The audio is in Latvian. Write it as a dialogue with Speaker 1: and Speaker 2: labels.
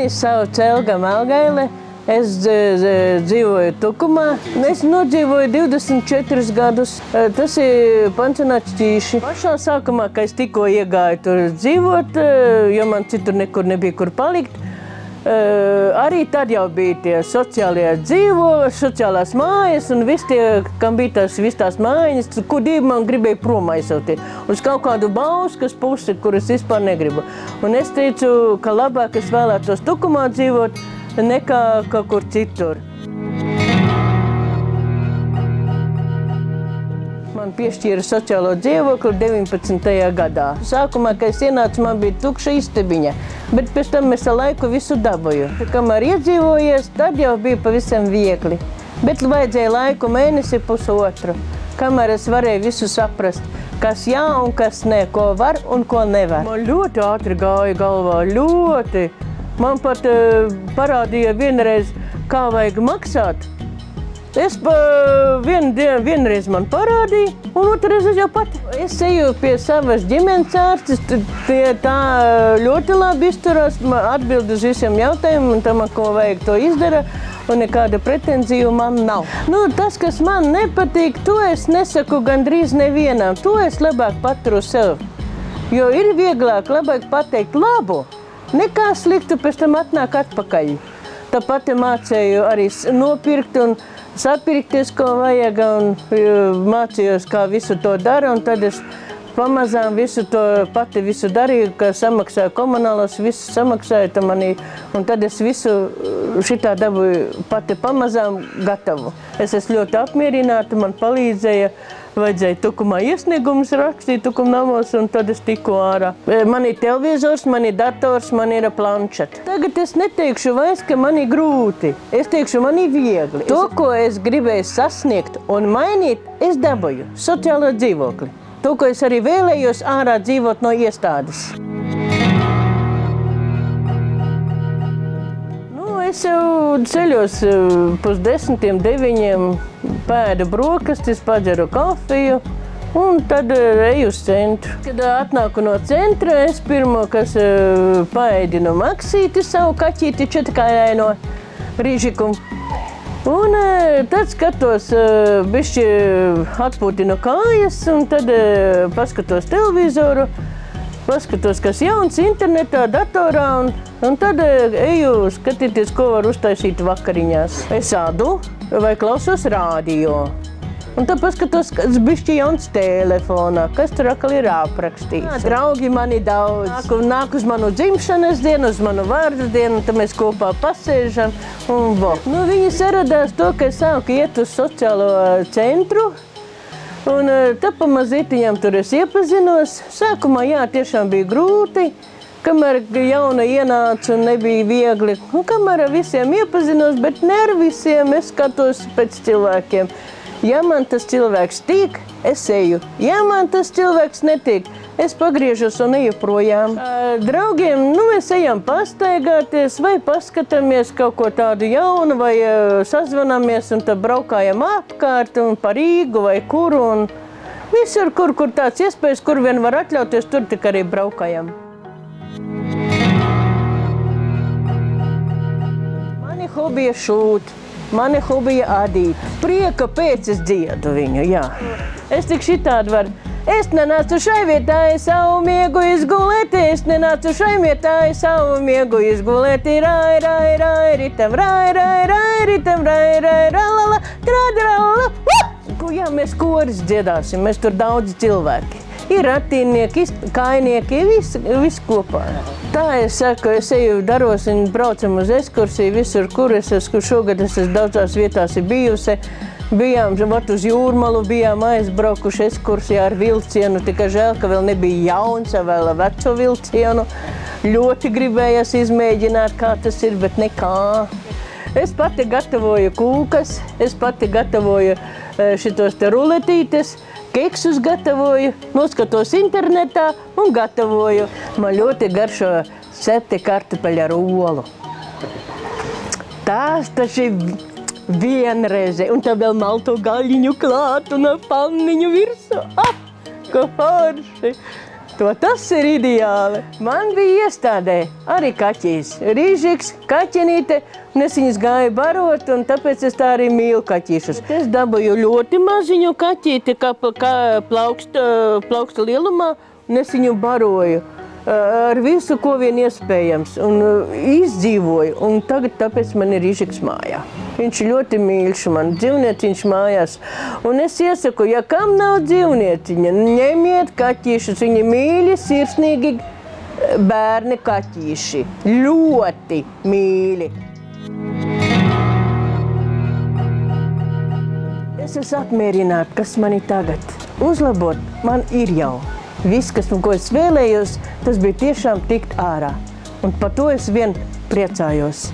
Speaker 1: Mani sauc Elga Melgaile. Es dzīvoju Tukumā. Es nodzīvoju 24 gadus. Tas ir pansionāts Ķīši. Pašā sākumā, kad es tikko iegāju tur dzīvot, jo man citur nekur nebija kur palikt, arī tad jau bija tie sociālie sociālās mājas un visi tie, kam bija tās mājas, kur divi man gribēja prom aizsauties. Uz kaut kādu Bauskas pusi, kur es vispār negribu. Un es teicu, ka labāk es vēlētos Tukumā dzīvot, nekā kaut kur citur. Man piešķīra sociālo dzīvokli 19. gadā. Sākumā, kad es ienācu, man bija tukša istabiņa, bet pēc tam es ar laiku visu dabūju. Kamēr iedzīvojies, tad jau bija pavisam viegli. Bet vajadzēja laiku mēnesi pusotru, kamēr es varēju visu saprast, kas jā un kas ne, ko var un ko nevar. Man ļoti ātri gāja galvā, ļoti. Man pat parādīja vienreiz, kā vajag maksāt. Es vienreiz man parādīja, un otrreiz es jau pati. Es eju pie savas ģimenes ārstes, tā ļoti labi izturās, atbild uz visiem jautājumiem, un tam, ko vajag, to izdara, un nekāda pretenziju man nav. Tas, kas man nepatīk, to es nesaku gandrīz nevienam, to es labāk paturu sev. Jo ir vieglāk, labāk pateikt labu, nekā sliktu pēc tam atnāk atpakaļ. Tāpat mācēju arī nopirkt un sapirkties, ko vajag, un mācījos, kā visu to dara, un tad es pamazām visu to pati visu darīju, ka samaksāju komunālos, visu samaksāju manī, un tad es visu šitā dabūju pati pamazām gatavu. Es esmu ļoti apmierināta, man palīdzēja. Vajadzēja Tukumā iesniegumus rakstīt Tukumnamos, un tad es tiku ārā. Man ir televizors, man ir dators, man ir planšeta. Tagad es neteikšu vairs, ka man ir grūti. Es teikšu, man ir viegli. To, ko es gribēju sasniegt un mainīt, es dabūju sociālo dzīvokli. To, ko es arī vēlējos ārā dzīvot no iestādes. Es jau ceļos 8:30, pēdu brokastis, padzeru kafiju un tad eju uz centru. Kad atnāku no centra, es pirmo, kas paēdinu Maksīti, savu kaķīti četrkājaino Rīžiku. Un tad skatos, bišķi atpūtinu kājas, un tad paskatos televizoru, paskatos, kas jauns internetā, datorā, un tad eju skatīties, ko var uztaisīt vakariņās. Es ādu vai klausos rādio. Un tad paskatos, kas bišķi jauns telefonā, kas tur atkal ir aprakstīts. Draugi mani daudz. Nāk uz manu dzimšanas dienu, uz manu vārdu dienu, un tad mēs kopā pasēžam un vo. Viņi saradās to, ka es sāku iet uz sociālo centru. Un tad pamazītiņam tur es iepazinos. Sākumā, jā, tiešām bija grūti, kamēr jauna ienāca un nebija viegli. Un kamēr ar visiem iepazinos, bet ne ar visiem, es skatos pēc cilvēkiem. Ja man tas cilvēks tīk, es eju. Ja man tas cilvēks netīk, es pagriežos un eju projām. Draugiem, mēs ejam pastaigāties vai paskatāmies kaut ko tādu jaunu vai sazvanamies un tad braukājam apkārt un pa Rīgu vai kur un visur, kur tāds iespējas, kur vien var atļauties, tur tik arī braukājam. Mani hobija šūt. Mani hobija adīt. Prieka pēc es dziedu viņu, jā. Es tik šitādi varu. Es nenācu šai vietā, savu miegu izgulēt, es nenācu šai vietā, savu miegu izgulēt, rai, rai, rai, ritam, rai, rai, rai, ritam, rai, rai, ralala, tradralala. Jā, mēs koris dziedāsim, mēs tur daudzi cilvēki. Ir ratīnieki, kājnieki, viss kopā. Tā es saku, es eju daros un braucam uz ekskursiju visur, kur es esmu. Šogad es esmu daudzās vietās bijusi. Bijām uz Jūrmalu, bijām aizbraukuši ekskursijā ar vilcienu, tikai žēl, ka vēl nebija jauns, vēl veco vilcienu. Ļoti gribējās izmēģināt, kā tas ir, bet nekā. Es pati gatavoju kūkas, es pati gatavoju šitos te ruletītes, keksus gatavoju, noskatos internetā un gatavoju. Man ļoti garšo cepti kartupeļu ar olu. Tās taču vienreize, un tā vēl malto gaļiņu klāt un panniņu virsū. Ko forši! Tas ir ideāli. Man bija iestādē arī kaķis. Rīžiks, kaķenīte, un es viņus gāju barot, un tāpēc es tā arī mīlu kaķīšus. Es dabūju ļoti maziņu kaķīti, kā plauksta lielumā, un es viņu baroju ar visu, ko vien iespējams, un izdzīvoju, un tagad tāpēc man ir Rīžiks mājā. Viņš ļoti mīļš man, dzīvnieciņš mājās. Un es iesaku, ja kam nav dzīvnieciņa, ņemiet kaķīšus, viņi mīļi, sirsnīgi bērni kaķīši. Ļoti mīļi. Es esmu apmierināta, kas man ir tagad. Uzlabot man ir jau. Viss, ko es vēlējos, tas bija tiešām tikt ārā. Un par to es vien priecājos.